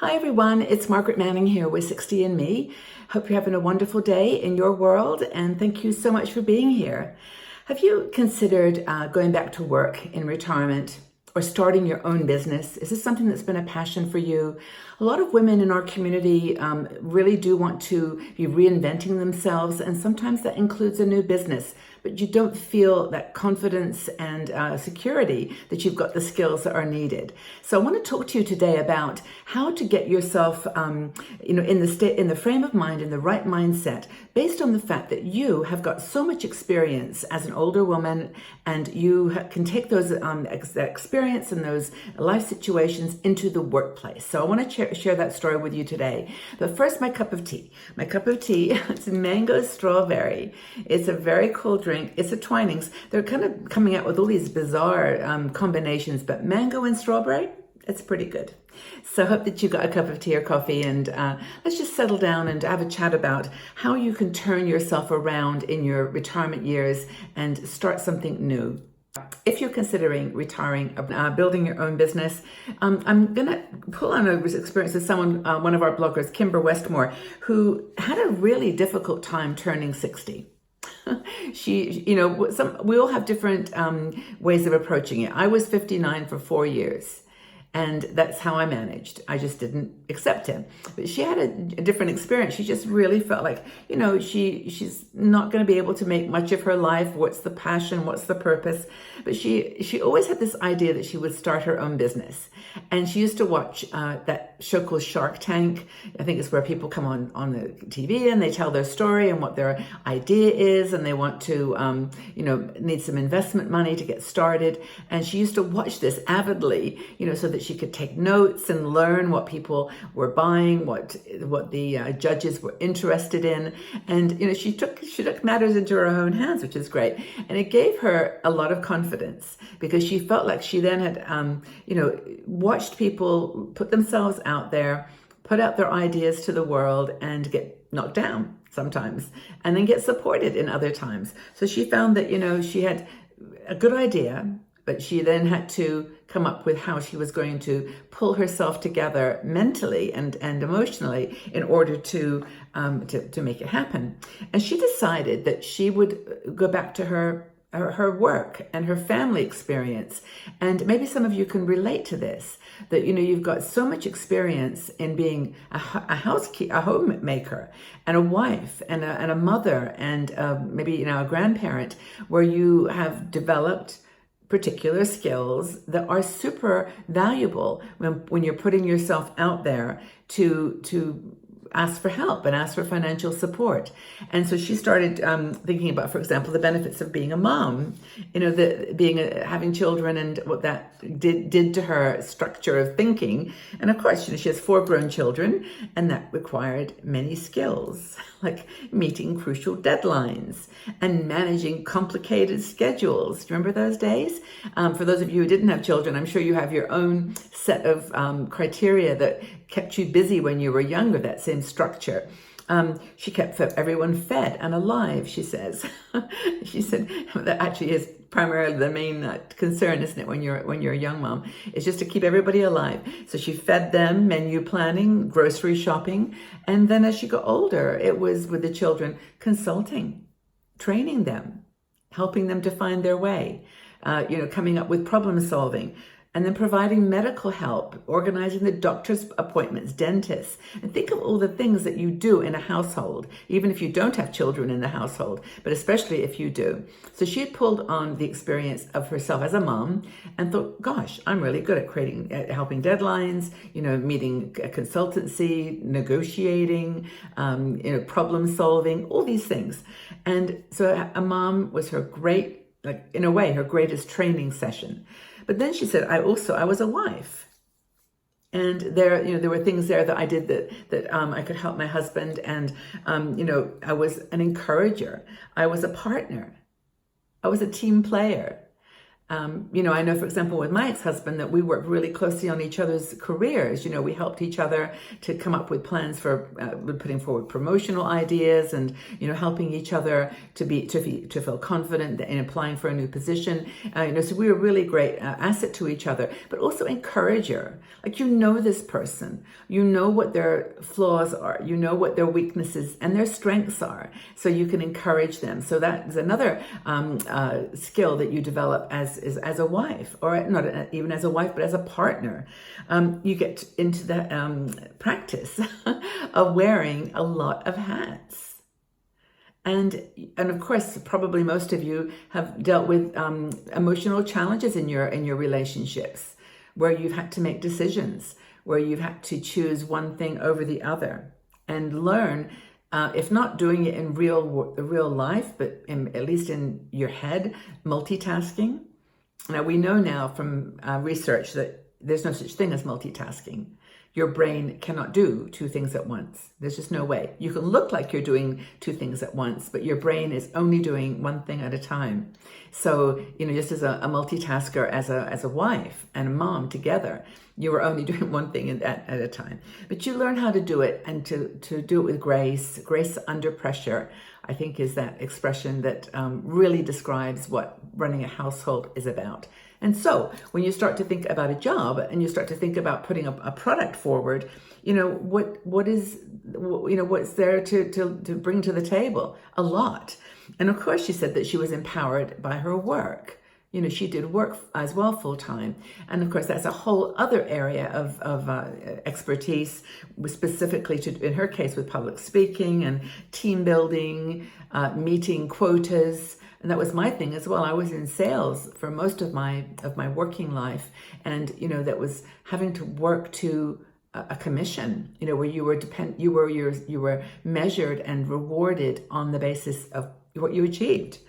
Hi everyone, it's Margaret Manning here with 60 and Me. Hope you're having a wonderful day in your world and thank you so much for being here. Have you considered going back to work in retirement or starting your own business? Is this something that's been a passion for you? A lot of women in our community really do want to be reinventing themselves, and sometimes that includes a new business, but you don't feel that confidence and security that you've got the skills that are needed. So I want to talk to you today about how to get yourself, in the frame of mind, in the right mindset, based on the fact that you have got so much experience as an older woman, and you can take those that experience and those life situations into the workplace. So I want to share that story with you today. But first, my cup of tea. My cup of tea, it's mango strawberry. It's a very cool drink. It's a Twinings. They're kind of coming out with all these bizarre combinations, but mango and strawberry, it's pretty good. So I hope that you got a cup of tea or coffee, and let's just settle down and have a chat about how you can turn yourself around in your retirement years and start something new. If you're considering retiring, building your own business, I'm going to pull on an experience of someone, one of our bloggers, Kimber Westmore, who had a really difficult time turning 60. We all have different ways of approaching it. I was 59 for 4 years. And that's how I managed. I just didn't accept him. But she had a different experience. She just really felt like, she's not going to be able to make much of her life. What's the passion? What's the purpose? But she always had this idea that she would start her own business. And she used to watch that show called Shark Tank. I think it's where people come on the TV and they tell their story and what their idea is. And they want to, need some investment money to get started. And she used to watch this avidly, so that she could take notes and learn what people were buying, what the judges were interested in. And, she took matters into her own hands, which is great. And it gave her a lot of confidence because she felt like she then had, watched people put themselves out there, put out their ideas to the world and get knocked down sometimes and then get supported in other times. So she found that, she had a good idea, but she then had to come up with how she was going to pull herself together mentally and emotionally in order to make it happen. And she decided that she would go back to her work and her family experience. And maybe some of you can relate to this, that, you've got so much experience in being a homemaker and a wife and a mother and maybe, a grandparent, where you have developed particular skills that are super valuable when you're putting yourself out there to ask for help and ask for financial support. And so she started thinking about, for example, the benefits of being a mom, having children and what that did to her structure of thinking. And of course, she has 4 grown children, and that required many skills, like meeting crucial deadlines and managing complicated schedules. Do you remember those days? For those of you who didn't have children, I'm sure you have your own set of criteria that kept you busy when you were younger, that same structure. She kept everyone fed and alive, she says. She said that actually is primarily the main concern, isn't it, when you're a young mom, is just to keep everybody alive. So she fed them, menu planning, grocery shopping, and then as she got older, it was with the children, consulting, training them, helping them to find their way, coming up with problem solving, and then providing medical help, organizing the doctor's appointments, dentists. And think of all the things that you do in a household, even if you don't have children in the household, but especially if you do. So she had pulled on the experience of herself as a mom and thought, gosh, I'm really good at helping deadlines, meeting a consultancy, negotiating, problem solving, all these things. And so a mom was her her greatest training session. But then she said, I was a wife. And there were things there that I did that I could help my husband. And, I was an encourager. I was a partner. I was a team player. I know, for example, with my ex-husband that we worked really closely on each other's careers. We helped each other to come up with plans for putting forward promotional ideas and, helping each other to feel confident in applying for a new position. So we were really great asset to each other, but also encourager. Like, this person, what their flaws are, what their weaknesses and their strengths are. So you can encourage them. So that is another skill that you develop as a wife, or not even as a wife, but as a partner. You get into the practice of wearing a lot of hats. And of course, probably most of you have dealt with emotional challenges in your relationships, where you've had to make decisions, where you've had to choose one thing over the other, and learn, if not doing it in real life, but at least in your head, multitasking. Now, we know now from research that there's no such thing as multitasking. Your brain cannot do two things at once. There's just no way. You can look like you're doing two things at once, but your brain is only doing one thing at a time. So, just as a multitasker, as a wife and a mom together, you were only doing one thing at a time. But you learn how to do it, and to do it with grace under pressure, I think, is that expression that really describes what running a household is about. And so when you start to think about a job and you start to think about putting a product forward, what's there to bring to the table? A lot. And of course, she said that she was empowered by her work. She did work as well full time. And of course, that's a whole other area of expertise, specifically in her case with public speaking and team building, meeting quotas. And that was my thing as well. I was in sales for most of my working life. And, that was having to work to a commission, where you were measured and rewarded on the basis of what you achieved.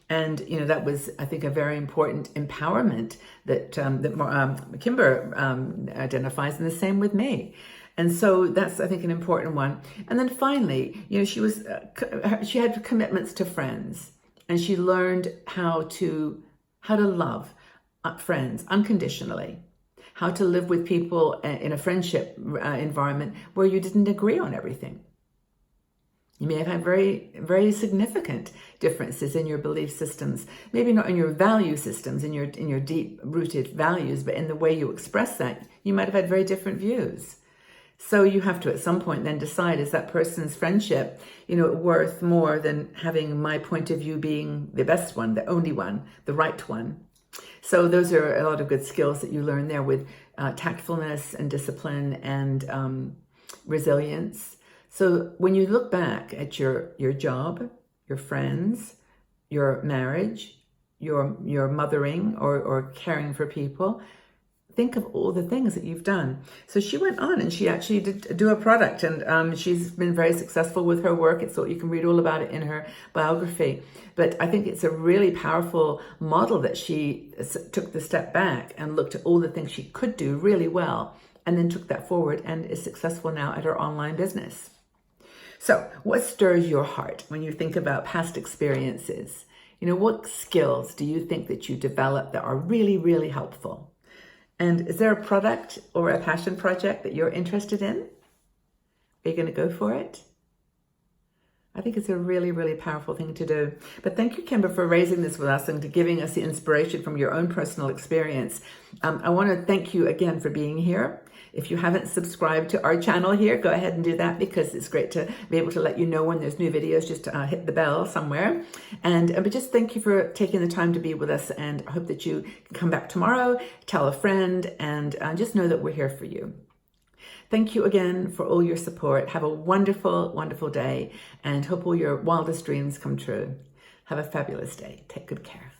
And, that was, I think, a very important empowerment that Kimber identifies, and the same with me. And so that's, I think, an important one. And then finally, she had commitments to friends, and she learned how to love friends unconditionally, how to live with people in a friendship environment where you didn't agree on everything. You may have had very, very significant differences in your belief systems, maybe not in your value systems, in your deep-rooted values, but in the way you express that, you might have had very different views. So you have to, at some point, then decide, is that person's friendship, worth more than having my point of view being the best one, the only one, the right one? So those are a lot of good skills that you learn there with tactfulness and discipline and resilience. So when you look back at your job, your friends, your marriage, your mothering or caring for people, think of all the things that you've done. So she went on and she actually did do a product, and she's been very successful with her work. You can read all about it in her biography. But I think it's a really powerful model that she took the step back and looked at all the things she could do really well, and then took that forward and is successful now at her online business. So what stirs your heart when you think about past experiences? What skills do you think that you developed that are really, really helpful? And is there a product or a passion project that you're interested in? Are you going to go for it? I think it's a really, really powerful thing to do. But thank you, Kimber, for raising this with us and to giving us the inspiration from your own personal experience. I want to thank you again for being here. If you haven't subscribed to our channel here, go ahead and do that, because it's great to be able to let you know when there's new videos. Just hit the bell somewhere. But just thank you for taking the time to be with us, and I hope that you can come back tomorrow, tell a friend, and just know that we're here for you. Thank you again for all your support. Have a wonderful, wonderful day, and hope all your wildest dreams come true. Have a fabulous day. Take good care.